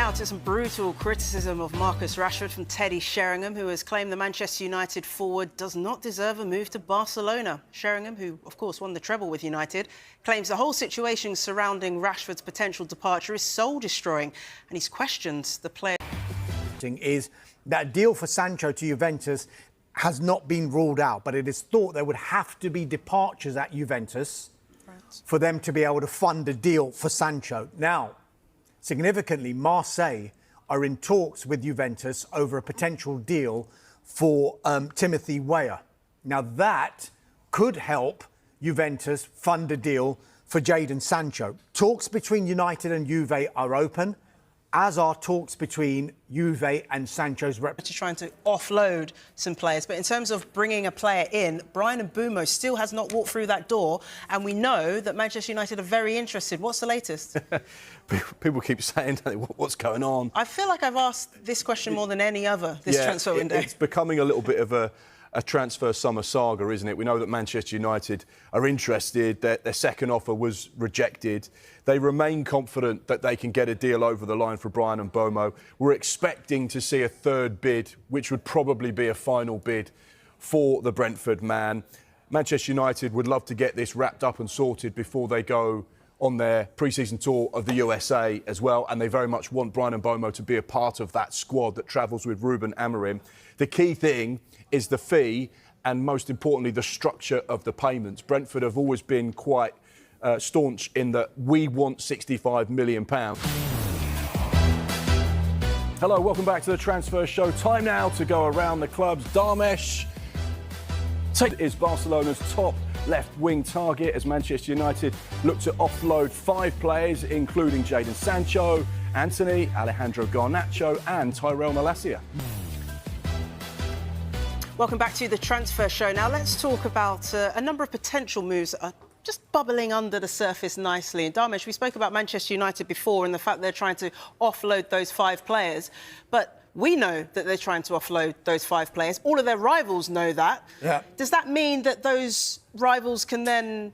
Now to some brutal criticism of Marcus Rashford from Teddy Sheringham, who has claimed the Manchester United forward does not deserve a move to Barcelona. Sheringham, who of course won the treble with United, claims the whole situation surrounding Rashford's potential departure is soul-destroying, and he's questioned the player. Is that a deal for Sancho to Juventus has not been ruled out, but it is thought there would have to be departures at Juventus for them to be able to fund a deal for Sancho. Now, significantly, Marseille are in talks with Juventus over a potential deal for Timothy Weah. Now, that could help Juventus fund a deal for Jadon Sancho. Talks between United and Juve are open, as are talks between Juve and Sancho's representatives. Trying to offload some players, but in terms of bringing a player in, Bryan Mbeumo still has not walked through that door, and we know that Manchester United are very interested. What's the latest? People keep saying, what's going on? I feel like I've asked this question more than any other this transfer window. It's becoming a little bit of a transfer summer saga, isn't it? We know that Manchester United are interested. Their second offer was rejected. They remain confident that they can get a deal over the line for Bryan Mbeumo. We're expecting to see a third bid, which would probably be a final bid for the Brentford man. Manchester United would love to get this wrapped up and sorted before they go on their pre-season tour of the USA as well, and they very much want Bryan Mbeumo to be a part of that squad that travels with Ruben Amorim. The key thing is the fee and, most importantly, the structure of the payments. Brentford have always been quite staunch in that we want £65 million. Hello, welcome back to the Transfer Show. Time now to go around the clubs. Dharmesh is Barcelona's top left-wing target as Manchester United look to offload 5 players, including Jadon Sancho, Antony, Alejandro Garnacho and Tyrell Malacia. Welcome back to the Transfer Show. Now let's talk about a number of potential moves that are just bubbling under the surface nicely. And Dharmesh, we spoke about Manchester United before and the fact they're trying to offload those 5 players, but we know that they're trying to offload those 5 players. All of their rivals know that. Yeah. Does that mean that those rivals can then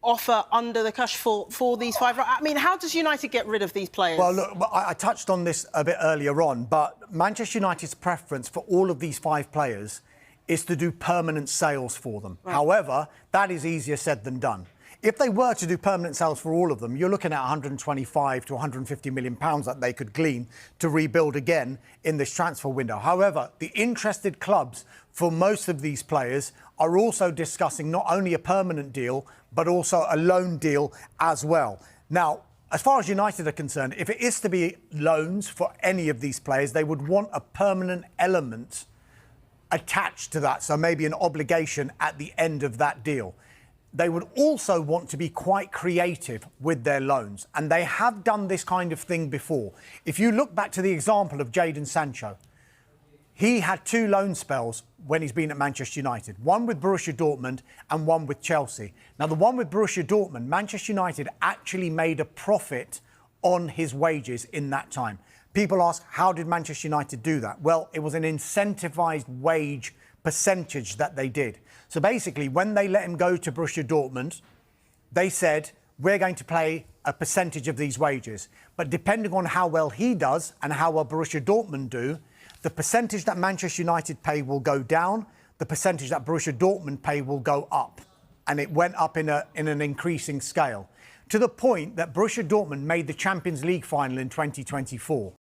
offer under the cush for these 5? I mean, how does United get rid of these players? Well, look, I touched on this a bit earlier on, but Manchester United's preference for all of these 5 players is to do permanent sales for them. Right. However, that is easier said than done. If they were to do permanent sales for all of them, you're looking at 125 to 150 million pounds that they could glean to rebuild again in this transfer window. However, the interested clubs for most of these players are also discussing not only a permanent deal, but also a loan deal as well. Now, as far as United are concerned, if it is to be loans for any of these players, they would want a permanent element attached to that, so maybe an obligation at the end of that deal. They would also want to be quite creative with their loans, and they have done this kind of thing before. If you look back to the example of Jadon Sancho, he had 2 loan spells when he's been at Manchester United, one with Borussia Dortmund and one with Chelsea. Now, the one with Borussia Dortmund, Manchester United actually made a profit on his wages in that time. People ask, how did Manchester United do that? Well, it was an incentivised wage percentage that they did. So basically, when they let him go to Borussia Dortmund, they said, we're going to pay a percentage of these wages. But depending on how well he does and how well Borussia Dortmund do, the percentage that Manchester United pay will go down, the percentage that Borussia Dortmund pay will go up. And it went up in an increasing scale, to the point that Borussia Dortmund made the Champions League final in 2024.